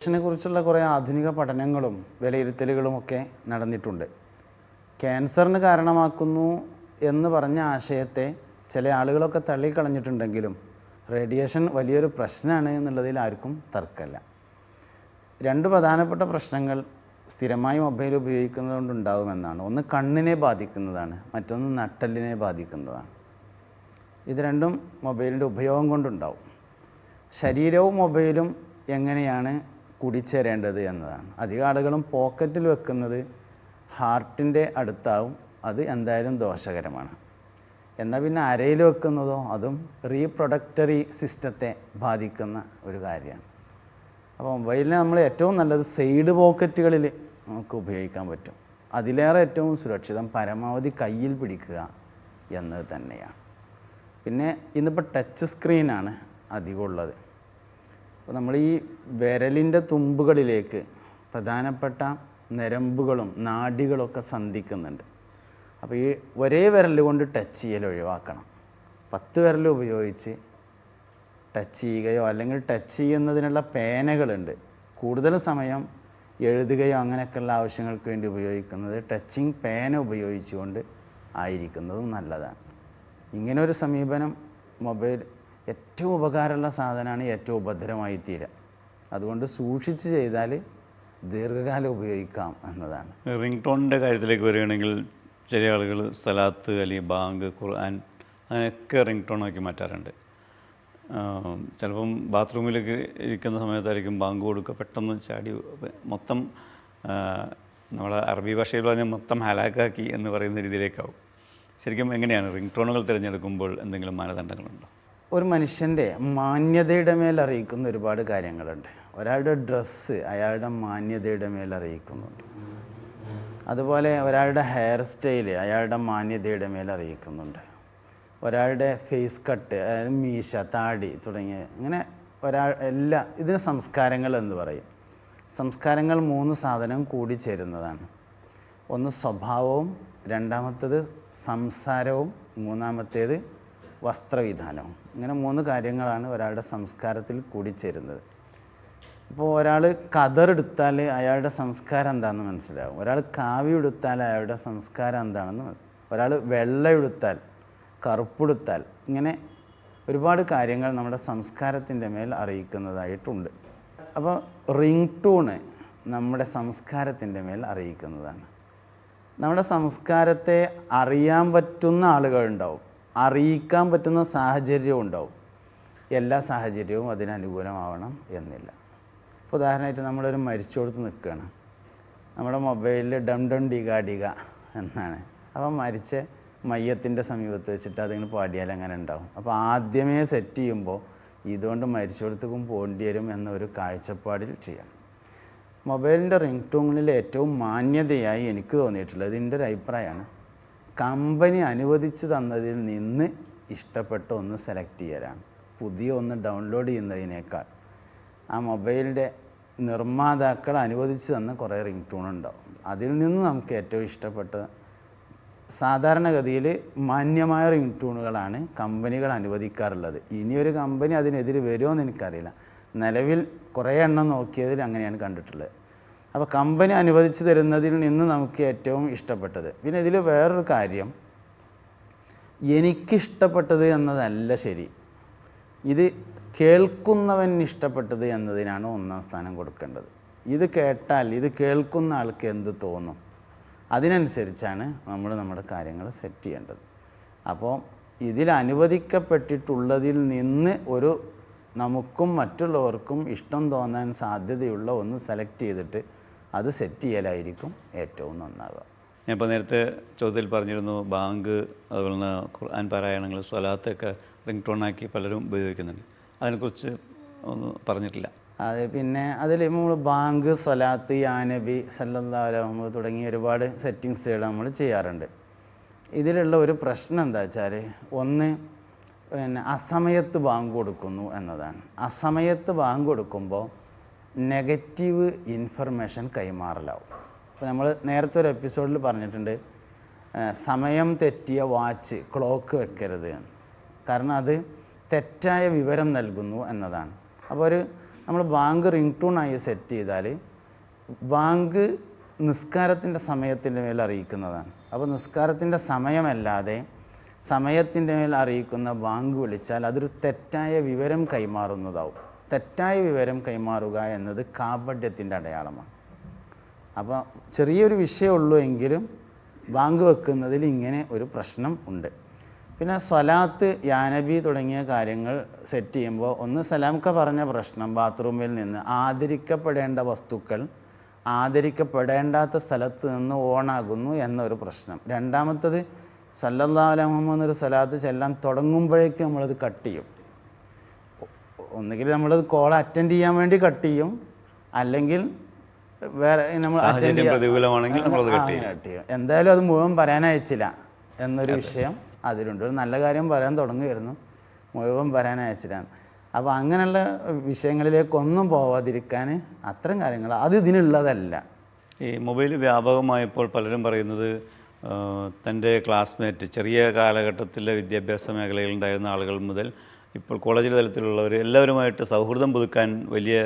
കുറിച്ചുള്ള കുറേ ആധുനിക പഠനങ്ങളും വിലയിരുത്തലുകളുമൊക്കെ നടന്നിട്ടുണ്ട്. ക്യാൻസറിന് കാരണമാക്കുന്നു എന്ന് പറഞ്ഞ ആശയത്തെ ചില ആളുകളൊക്കെ തള്ളിക്കളഞ്ഞിട്ടുണ്ടെങ്കിലും റേഡിയേഷൻ വലിയൊരു പ്രശ്നമാണ് എന്നുള്ളതിൽ ആർക്കും തർക്കമില്ല. രണ്ട് പ്രധാനപ്പെട്ട പ്രശ്നങ്ങൾ സ്ഥിരമായി മൊബൈൽ ഉപയോഗിക്കുന്നത് കൊണ്ടുണ്ടാകുമെന്നാണ്. ഒന്ന് കണ്ണിനെ ബാധിക്കുന്നതാണ്, മറ്റൊന്ന് നട്ടെല്ലിനെ ബാധിക്കുന്നതാണ്. ഇത് രണ്ടും മൊബൈലിൻ്റെ ഉപയോഗം കൊണ്ടുണ്ടാവും. ശരീരവും മൊബൈലും എങ്ങനെയാണ് കൂടിച്ചേരേണ്ടത് എന്നതാണ്. അധികം ആളുകളും പോക്കറ്റിൽ വെക്കുന്നത് ഹാർട്ടിൻ്റെ അടുത്താവും, അത് എന്തായാലും ദോഷകരമാണ്. എന്നാൽ പിന്നെ അരയിൽ വെക്കുന്നതോ അതും റീപ്രൊഡക്റ്ററി സിസ്റ്റത്തെ ബാധിക്കുന്ന ഒരു കാര്യമാണ്. അപ്പോൾ മൊബൈലിനെ നമ്മൾ ഏറ്റവും നല്ലത് സൈഡ് പോക്കറ്റുകളിൽ നമുക്ക് ഉപയോഗിക്കാൻ പറ്റും. അതിലേറെ ഏറ്റവും സുരക്ഷിതം പരമാവധി കയ്യിൽ പിടിക്കുക എന്നത് തന്നെയാണ്. പിന്നെ ഇന്നിപ്പോൾ ടച്ച് സ്ക്രീനാണ് അധികമുള്ളത്. അപ്പോൾ നമ്മൾ ഈ വിരലിൻ്റെ തുമ്പുകളിലേക്ക് പ്രധാനപ്പെട്ട ഞരമ്പുകളും നാഡികളൊക്കെ സന്ധിക്കുന്നുണ്ട്. അപ്പോൾ ഈ ഒരേ വിരൽ കൊണ്ട് ടച്ച് ചെയ്യൽ ഒഴിവാക്കണം. 10 വിരൽ ഉപയോഗിച്ച് ടച്ച് ചെയ്യുകയോ അല്ലെങ്കിൽ ടച്ച് ചെയ്യുന്നതിനുള്ള പേനകളുണ്ട്. കൂടുതൽ സമയം എഴുതുകയോ അങ്ങനെയൊക്കെയുള്ള ആവശ്യങ്ങൾക്ക് വേണ്ടി ഉപയോഗിക്കുന്നത് ടച്ചിങ് പേന ഉപയോഗിച്ചുകൊണ്ട് ആയിരിക്കുന്നതും നല്ലതാണ്. ഇങ്ങനൊരു സമീപനം മൊബൈൽ ഏറ്റവും ഉപകാരമുള്ള സാധനമാണ്, ഏറ്റവും ഉപദ്രവമായി തീരുക. അതുകൊണ്ട് സൂക്ഷിച്ച് ചെയ്താൽ ദീർഘകാലം ഉപയോഗിക്കാം എന്നതാണ്. റിംഗ് ടോണിൻ്റെ കാര്യത്തിലേക്ക് വരികയാണെങ്കിൽ ചില ആളുകൾ സലാത്ത് അല്ലെങ്കിൽ ബാങ്ക്, ഖുർആൻ അങ്ങനെയൊക്കെ റിംഗ് ടോണാക്കി മാറ്റാറുണ്ട്. ചിലപ്പം ബാത്റൂമിലേക്ക് ഇരിക്കുന്ന സമയത്തായിരിക്കും ബാങ്ക് കൊടുക്കുക, പെട്ടെന്ന് ചാടി മൊത്തം നമ്മളെ അറബി ഭാഷയിൽ പറഞ്ഞാൽ മൊത്തം ഹലാക്കാക്കി എന്ന് പറയുന്ന രീതിയിലേക്കാവും. ശരിക്കും എങ്ങനെയാണ് റിംഗ് ടോണുകൾ തിരഞ്ഞെടുക്കുമ്പോൾ എന്തെങ്കിലും മാനദണ്ഡങ്ങളുണ്ടോ? ഒരു മനുഷ്യൻ്റെ മാന്യതയുടെ മേൽ അറിയിക്കുന്ന ഒരുപാട് കാര്യങ്ങളുണ്ട്. ഒരാളുടെ ഡ്രസ്സ് അയാളുടെ മാന്യതയുടെ മേൽ അറിയിക്കുന്നുണ്ട്. അതുപോലെ ഒരാളുടെ ഹെയർ സ്റ്റൈല് അയാളുടെ മാന്യതയുടെ മേൽ അറിയിക്കുന്നുണ്ട്. ഒരാളുടെ ഫേസ് കട്ട്, അതായത് മീശ, താടി തുടങ്ങിയ ഇങ്ങനെ ഇതിന് സംസ്കാരങ്ങൾ എന്ന് പറയും. സംസ്കാരങ്ങൾ 3 സാധനം കൂടി ചേരുന്നതാണ്. ഒന്ന് സ്വഭാവവും, രണ്ടാമത്തേത് സംസാരവും, മൂന്നാമത്തേത് വസ്ത്രവിധാനവും. ഇങ്ങനെ 3 കാര്യങ്ങളാണ് ഒരാളുടെ സംസ്കാരത്തിൽ കൂടിച്ചേരുന്നത്. ഇപ്പോൾ ഒരാൾ കതറെടുത്താൽ അയാളുടെ സംസ്കാരം എന്താണെന്ന് മനസ്സിലാവും. ഒരാൾ കാവി എടുത്താൽ അയാളുടെ സംസ്കാരം എന്താണെന്ന് മനസ്സിലാവും. ഒരാൾ വെള്ള എടുത്താൽ, കറുപ്പെടുത്താൽ, ഇങ്ങനെ ഒരുപാട് കാര്യങ്ങൾ നമ്മുടെ സംസ്കാരത്തിൻ്റെ മേൽ അറിയിക്കുന്നതായിട്ടുണ്ട്. അപ്പോൾ റിംഗ് ടൂണ് നമ്മുടെ സംസ്കാരത്തിൻ്റെ മേൽ അറിയിക്കുന്നതാണ്. നമ്മുടെ സംസ്കാരത്തെ അറിയാൻ പറ്റുന്ന ആളുകളുണ്ടാവും, അറിയിക്കാൻ പറ്റുന്ന സാഹചര്യവും ഉണ്ടാവും. എല്ലാ സാഹചര്യവും അതിനനുകൂലമാവണം എന്നില്ല. ഇപ്പോൾ ഉദാഹരണമായിട്ട് നമ്മളൊരു മരിച്ചോടത്ത് നിൽക്കുകയാണ്, നമ്മുടെ മൊബൈലിൽ ഡം ഡം ഡിഗ ഡിഗ എന്നാണ്. അപ്പോൾ മരിച്ച മയ്യത്തിൻ്റെ സമീപത്ത് വെച്ചിട്ട് അതിങ്ങനെ പാടിയാൽ അങ്ങനെ ഉണ്ടാവും. അപ്പോൾ ആദ്യമേ സെറ്റ് ചെയ്യുമ്പോൾ ഇതുകൊണ്ട് മരിച്ചോടത്തേക്കും പോകേണ്ടി വരും എന്നൊരു കാഴ്ചപ്പാടിൽ ചെയ്യണം. മൊബൈലിൻ്റെ റിംഗ് ടോണിൽ ഏറ്റവും മാന്യതയായി എനിക്ക് തോന്നിയിട്ടുള്ളത്, ഇതിൻ്റെ ഒരു അഭിപ്രായമാണ്, കമ്പനി അനുവദിച്ച് തന്നതിൽ നിന്ന് ഇഷ്ടപ്പെട്ട ഒന്ന് സെലക്ട് ചെയ്യലാണ്. പുതിയ ഒന്ന് ഡൗൺലോഡ് ചെയ്യുന്നതിനേക്കാൾ ആ മൊബൈലിൻ്റെ നിർമ്മാതാക്കൾ അനുവദിച്ച് തന്ന കുറേ റിംഗ് ടൂൺ ഉണ്ടാവും. അതിൽ നിന്ന് നമുക്ക് ഏറ്റവും ഇഷ്ടപ്പെട്ട, സാധാരണഗതിയിൽ മാന്യമായ റിംഗ് ടൂണുകളാണ് കമ്പനികൾ അനുവദിക്കാറുള്ളത്. ഇനിയൊരു കമ്പനി അതിനെതിരെ വരുമോ എന്ന് എനിക്കറിയില്ല. നിലവിൽ കുറേ എണ്ണം നോക്കിയതിൽ അങ്ങനെയാണ് കണ്ടിട്ടുള്ളത്. അപ്പോൾ കമ്പനി അനുവദിച്ച് തരുന്നതിൽ നിന്ന് നമുക്ക് ഏറ്റവും ഇഷ്ടപ്പെട്ടത്. പിന്നെ ഇതിൽ വേറൊരു കാര്യം, എനിക്കിഷ്ടപ്പെട്ടത് എന്നതല്ല ശരി, ഇത് കേൾക്കുന്നവൻ ഇഷ്ടപ്പെട്ടത് എന്നതിനാണ് 1ാം സ്ഥാനം കൊടുക്കേണ്ടത്. ഇത് കേട്ടാൽ ഇത് കേൾക്കുന്ന ആൾക്ക് എന്ത് തോന്നും, അതിനനുസരിച്ചാണ് നമ്മൾ നമ്മുടെ കാര്യങ്ങൾ സെറ്റ് ചെയ്യേണ്ടത്. അപ്പോൾ ഇതിൽ അനുവദിക്കപ്പെട്ടിട്ടുള്ളതിൽ നിന്ന് നമുക്കും മറ്റുള്ളവർക്കും ഇഷ്ടം തോന്നാൻ സാധ്യതയുള്ള ഒന്ന് സെലക്ട് ചെയ്തിട്ട് അത് സെറ്റ് ചെയ്യലായിരിക്കും ഏറ്റവും നന്നാവുക. ഞാനിപ്പോൾ നേരത്തെ ചോദ്യത്തിൽ പറഞ്ഞിരുന്നു, ബാങ്ക്, അതുപോലെ തന്നെ ഖുർആൻ പാരായണങ്ങൾ, സ്വലാത്തൊക്കെ റിംഗ് ടോണാക്കി പലരും ഉപയോഗിക്കുന്നുണ്ട്. അതിനെക്കുറിച്ച് ഒന്നും പറഞ്ഞിട്ടില്ല. അതെ, പിന്നെ അതിൽ നമ്മൾ ബാങ്ക്, സ്വലാത്ത്, യാ നബി സല്ലല്ലാഹു അലൈഹി വസല്ലം തുടങ്ങിയ ഒരുപാട് സെറ്റിങ്സുകൾ നമ്മൾ ചെയ്യാറുണ്ട്. ഇതിലുള്ള ഒരു പ്രശ്നം എന്താ വെച്ചാൽ, ഒന്ന് അസമയത്ത് ബാങ്ക് കൊടുക്കുന്നു എന്നതാണ്. അസമയത്ത് ബാങ്ക് കൊടുക്കുമ്പോൾ നെഗറ്റീവ് ഇൻഫർമേഷൻ കൈമാറലാവും. ഇപ്പോൾ നമ്മൾ നേരത്തെ ഒരു എപ്പിസോഡിൽ പറഞ്ഞിട്ടുണ്ട്, സമയം തെറ്റിയ വാച്ച്, ക്ലോക്ക് വെക്കരുത്. കാരണം അത് തെറ്റായ വിവരം നൽകുന്നു എന്നതാണ്. അപ്പോൾ നമ്മൾ ബാങ്ക് റിംഗ് ടൂണായി സെറ്റ് ചെയ്താൽ ബാങ്ക് നിസ്കാരത്തിൻ്റെ സമയത്തിൻ്റെ മേൽ അറിയിക്കുന്നതാണ്. അപ്പോൾ നിസ്കാരത്തിൻ്റെ സമയമല്ലാതെ സമയത്തിൻ്റെ മേൽ അറിയിക്കുന്ന ബാങ്ക് വിളിച്ചാൽ അതൊരു തെറ്റായ വിവരം കൈമാറുന്നതാവും. തെറ്റായ വിവരം കൈമാറുക എന്നത് കാപഢ്യത്തിൻ്റെ അടയാളമാണ്. അപ്പോൾ ചെറിയൊരു വിഷയമുള്ളൂ എങ്കിലും ബാങ്ക് വെക്കുന്നതിൽ ഇങ്ങനെ ഒരു പ്രശ്നം ഉണ്ട്. പിന്നെ സ്വലാത്ത്, യാനബി തുടങ്ങിയ കാര്യങ്ങൾ സെറ്റ് ചെയ്യുമ്പോൾ ഒന്ന് സലാംക്ക പറഞ്ഞ പ്രശ്നം, ബാത്റൂമിൽ നിന്ന് ആദരിക്കപ്പെടേണ്ട വസ്തുക്കൾ ആദരിക്കപ്പെടേണ്ടാത്ത സ്ഥലത്ത് നിന്ന് ഓണാകുന്നു എന്നൊരു പ്രശ്നം. രണ്ടാമത്തത് സല്ലല്ലാഹു അലൈഹി വസല്ലം എന്നൊരു സ്വലാത്ത് ചെല്ലാൻ തുടങ്ങുമ്പോഴേക്കും നമ്മളത് കട്ട് ചെയ്യും. ഒന്നുകിൽ നമ്മളത് കോൾ അറ്റൻഡ് ചെയ്യാൻ വേണ്ടി കട്ട് ചെയ്യും, അല്ലെങ്കിൽ വേറെ നമ്മൾ അറ്റൻഡ് കട്ട് ചെയ്യും. എന്തായാലും അത് മുഴുവൻ പറയാൻ അയച്ചില്ല എന്നൊരു വിഷയം അതിലുണ്ട്. ഒരു നല്ല കാര്യം പറയാൻ തുടങ്ങുമായിരുന്നു, മുഴുവൻ പറയാൻ അയച്ചില്ല. അപ്പോൾ അങ്ങനെയുള്ള വിഷയങ്ങളിലേക്കൊന്നും പോവാതിരിക്കാൻ അത്തരം കാര്യങ്ങൾ അത് ഇതിനുള്ളതല്ല. ഈ മൊബൈൽ വ്യാപകമായപ്പോൾ പലരും പറയുന്നത് തൻ്റെ ക്ലാസ്മേറ്റ് ചെറിയ കാലഘട്ടത്തിലെ വിദ്യാഭ്യാസ മേഖലയിൽ ഉണ്ടായിരുന്ന ആളുകൾ മുതൽ ഇപ്പോൾ കോളേജ് തലത്തിലുള്ളവർ എല്ലാവരുമായിട്ട് സൗഹൃദം പുതുക്കാൻ വലിയ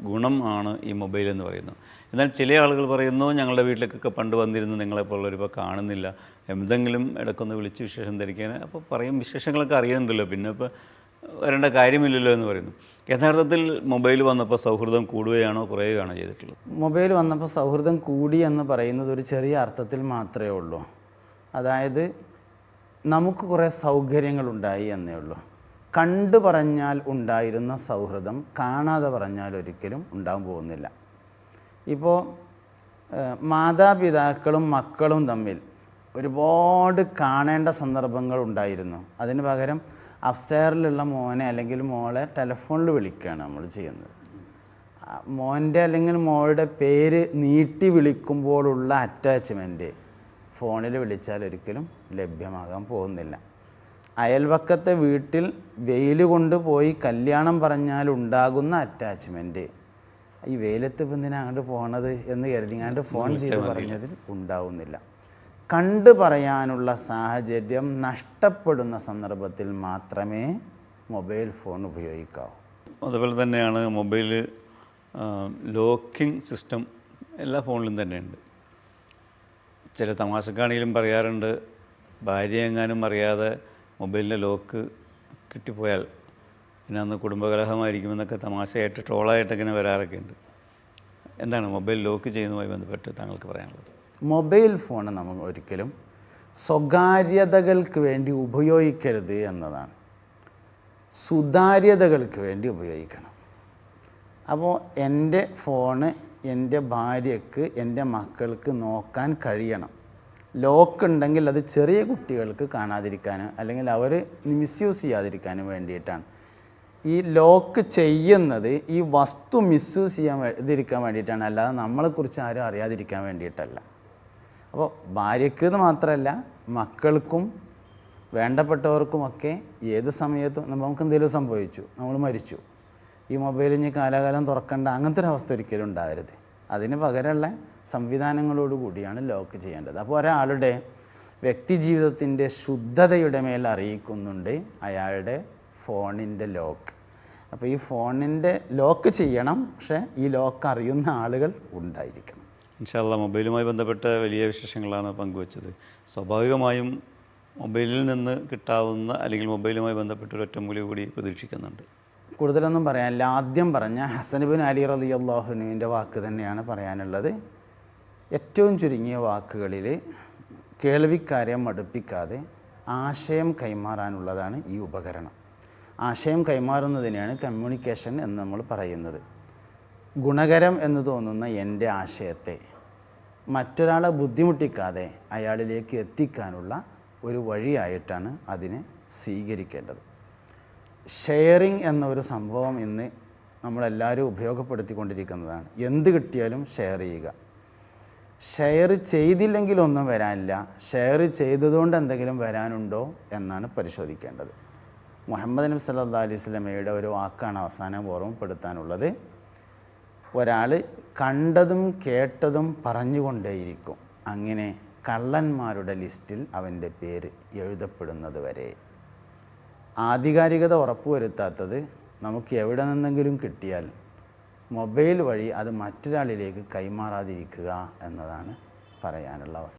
ഗുണം ആണ് ഈ മൊബൈൽ എന്ന് പറയുന്നത്. എന്നാൽ ചില ആളുകൾ പറയുന്നു, ഞങ്ങളുടെ വീട്ടിലേക്കൊക്കെ പണ്ട് വന്നിരുന്നു നിങ്ങളെപ്പോലുള്ളവരിപ്പോൾ കാണുന്നില്ല, എന്തെങ്കിലും ഇടയ്ക്കൊന്ന് വിളിച്ച് വിശേഷം ധരിക്കാൻ. അപ്പോൾ പറയും വിശേഷങ്ങളൊക്കെ അറിയുന്നുണ്ടല്ലോ, പിന്നെ ഇപ്പോൾ വരേണ്ട കാര്യമില്ലല്ലോ എന്ന് പറയുന്നു. യഥാർത്ഥത്തിൽ മൊബൈൽ വന്നപ്പോൾ സൗഹൃദം കൂടുകയാണോ കുറയുകയാണോ ചെയ്തിട്ടുള്ളത്? മൊബൈൽ വന്നപ്പോൾ സൗഹൃദം കൂടി എന്ന് പറയുന്നത് ഒരു ചെറിയ അർത്ഥത്തിൽ മാത്രമേ ഉള്ളൂ. അതായത് നമുക്ക് കുറേ സൗകര്യങ്ങളുണ്ടായി എന്നേ ഉള്ളൂ. കണ്ടു പറഞ്ഞാൽ ഉണ്ടായിരുന്ന സൗഹൃദം കാണാതെ പറഞ്ഞാൽ ഒരിക്കലും ഉണ്ടാകാൻ പോകുന്നില്ല. ഇപ്പോൾ മാതാപിതാക്കളും മക്കളും തമ്മിൽ ഒരുപാട് കാണേണ്ട സന്ദർഭങ്ങൾ ഉണ്ടായിരുന്നു. അതിന് പകരം അപ്സ്റ്റെയറിലുള്ള മോനെ അല്ലെങ്കിൽ മോളെ ടെലിഫോണിൽ വിളിക്കുകയാണ് നമ്മൾ ചെയ്യുന്നത്. മോൻ്റെ അല്ലെങ്കിൽ മോളുടെ പേര് നീട്ടി വിളിക്കുമ്പോഴുള്ള അറ്റാച്ച്മെൻറ്റ് ഫോണിൽ വിളിച്ചാൽ ഒരിക്കലും ലഭ്യമാകാൻ പോകുന്നില്ല. അയൽവക്കത്തെ വീട്ടിൽ വെയിൽ കൊണ്ട് പോയി കല്യാണം പറഞ്ഞാൽ ഉണ്ടാകുന്ന അറ്റാച്ച്മെൻറ്റ് ഈ വെയിലത്ത് ഇപ്പം എന്തിനാ അങ്ങോട്ട് പോകണത് എന്ന് കരുതിങ്ങാണ്ട് ഫോൺ ചെയ്ത് പറഞ്ഞതിൽ ഉണ്ടാവുന്നില്ല. കണ്ടു പറയാനുള്ള സാഹചര്യം നഷ്ടപ്പെടുന്ന സന്ദർഭത്തിൽ മാത്രമേ മൊബൈൽ ഫോൺ ഉപയോഗിക്കാവൂ. അതുപോലെ തന്നെയാണ് മൊബൈൽ ലോക്കിംഗ് സിസ്റ്റം എല്ലാ ഫോണിലും തന്നെയുണ്ട്. ചില തമാശക്കാണെങ്കിലും പറയാറുണ്ട്, ഭാര്യ എങ്ങാനും അറിയാതെ മൊബൈലിൻ്റെ ലോക്ക് കിട്ടിപ്പോയാൽ പിന്നെ അന്ന് കുടുംബകലഹമായിരിക്കുമെന്നൊക്കെ തമാശയായിട്ട് ട്രോളായിട്ട് ഇങ്ങനെ വരാറൊക്കെ ഉണ്ട്. എന്താണ് മൊബൈൽ ലോക്ക് ചെയ്യുന്നതുമായി ബന്ധപ്പെട്ട് താങ്കൾക്ക് പറയാനുള്ളത്? മൊബൈൽ ഫോൺ നമ്മൾ ഒരിക്കലും സ്വകാര്യതകൾക്ക് വേണ്ടി ഉപയോഗിക്കരുത് എന്നതാണ്. സുതാര്യതകൾക്ക് വേണ്ടി ഉപയോഗിക്കണം. അപ്പോൾ എൻ്റെ ഫോണ് എൻ്റെ ഭാര്യയ്ക്ക് എൻ്റെ മക്കൾക്ക് നോക്കാൻ കഴിയണം. ലോക്ക് ഉണ്ടെങ്കിൽ അത് ചെറിയ കുട്ടികൾക്ക് കാണാതിരിക്കാനും അല്ലെങ്കിൽ അവർ മിസ്യൂസ് ചെയ്യാതിരിക്കാനും വേണ്ടിയിട്ടാണ്. ഈ ലോക്ക് ചെയ്യുന്നത് ഈ വസ്തു മിസ്യൂസ് ചെയ്യാതിരിക്കാൻ വേണ്ടിയിട്ടാണ്, അല്ലാതെ നമ്മളെക്കുറിച്ച് ആരും അറിയാതിരിക്കാൻ വേണ്ടിയിട്ടല്ല. അപ്പോൾ ഭാര്യയ്ക്ക് എന്ന് മാത്രമല്ല മക്കൾക്കും വേണ്ടപ്പെട്ടവർക്കുമൊക്കെ ഏത് സമയത്തും നമുക്ക് എന്തെങ്കിലും സംഭവിച്ചു, നമ്മൾ മരിച്ചു, ഈ മൊബൈൽ ഇനി കാലാകാലം തുറക്കേണ്ട അങ്ങനത്തെ ഒരു അവസ്ഥ ഒരിക്കലും ഉണ്ടാവരുത്. അതിന് പകരമുള്ള സംവിധാനങ്ങളോട് കൂടിയാണ് ലോക്ക് ചെയ്യേണ്ടത്. അപ്പോൾ ഒരാളുടെ വ്യക്തി ജീവിതത്തിൻ്റെ ശുദ്ധതയുടെ മേൽ അറിയിക്കുന്നുണ്ട് അയാളുടെ ഫോണിൻ്റെ ലോക്ക്. അപ്പോൾ ഈ ഫോണിൻ്റെ ലോക്ക് ചെയ്യണം, പക്ഷേ ഈ ലോക്ക് അറിയുന്ന ആളുകൾ ഉണ്ടായിരിക്കണം. ഇൻഷാ അല്ലാഹ് മൊബൈലുമായി ബന്ധപ്പെട്ട വലിയ വിശേഷങ്ങളാണ് പങ്കുവച്ചത്. സ്വാഭാവികമായും മൊബൈലിൽ നിന്ന് കിട്ടാവുന്ന അല്ലെങ്കിൽ മൊബൈലുമായി ബന്ധപ്പെട്ട ഒരു ഒറ്റമൂലി കൂടി പ്രതീക്ഷിക്കുന്നുണ്ട്. കൂടുതലൊന്നും പറയാനില്ല. ആദ്യം പറഞ്ഞ ഹസൻ ഇബ്നു അലി റളിയല്ലാഹു അൻഹുവിൻ്റെ വാക്ക് തന്നെയാണ് പറയാനുള്ളത്. ഏറ്റവും ചുരുങ്ങിയ വാക്കുകളിൽ കേൾവിക്കാരെ മടുപ്പിക്കാതെ ആശയം കൈമാറാനുള്ളതാണ് ഈ ഉപകരണം. ആശയം കൈമാറുന്നതിനെയാണ് കമ്മ്യൂണിക്കേഷൻ എന്ന് നമ്മൾ പറയുന്നത്. ഗുണകരം എന്ന് തോന്നുന്ന എൻ്റെ ആശയത്തെ മറ്റൊരാളെ ബുദ്ധിമുട്ടിക്കാതെ അയാളിലേക്ക് എത്തിക്കാനുള്ള ഒരു വഴിയായിട്ടാണ് അതിനെ സ്വീകരിക്കേണ്ടത്. ഷെയറിങ് എന്നൊരു സംഭവം ഇന്ന് നമ്മളെല്ലാവരും ഉപയോഗപ്പെടുത്തിക്കൊണ്ടിരിക്കുന്നതാണ്. എന്ത് കിട്ടിയാലും ഷെയർ ചെയ്യുക. ഷെയർ ചെയ്തില്ലെങ്കിലൊന്നും വരാനില്ല, ഷെയർ ചെയ്തതുകൊണ്ട് എന്തെങ്കിലും വരാനുണ്ടോ എന്നാണ് പരിശോധിക്കേണ്ടത്. മുഹമ്മദ് നബി സല്ലല്ലാഹു അലൈഹി വസല്ലമയുടെ ഒരു വാക്കാണ് അവസാനം ഓർമ്മപ്പെടുത്താനുള്ളത്. ഒരാൾ കണ്ടതും കേട്ടതും പറഞ്ഞുകൊണ്ടേയിരിക്കും, അങ്ങനെ കള്ളന്മാരുടെ ലിസ്റ്റിൽ അവൻ്റെ പേര് എഴുതപ്പെടുന്നത് വരെ. ആധികാരികത ഉറപ്പുവരുത്താത്തത് നമുക്ക് എവിടെ നിന്നെങ്കിലും കിട്ടിയാൽ മൊബൈൽ വഴി അത് മറ്റൊരാളിലേക്ക് കൈമാറാതിരിക്കുക എന്നതാണ് പറയാനുള്ള അവസ്ഥ.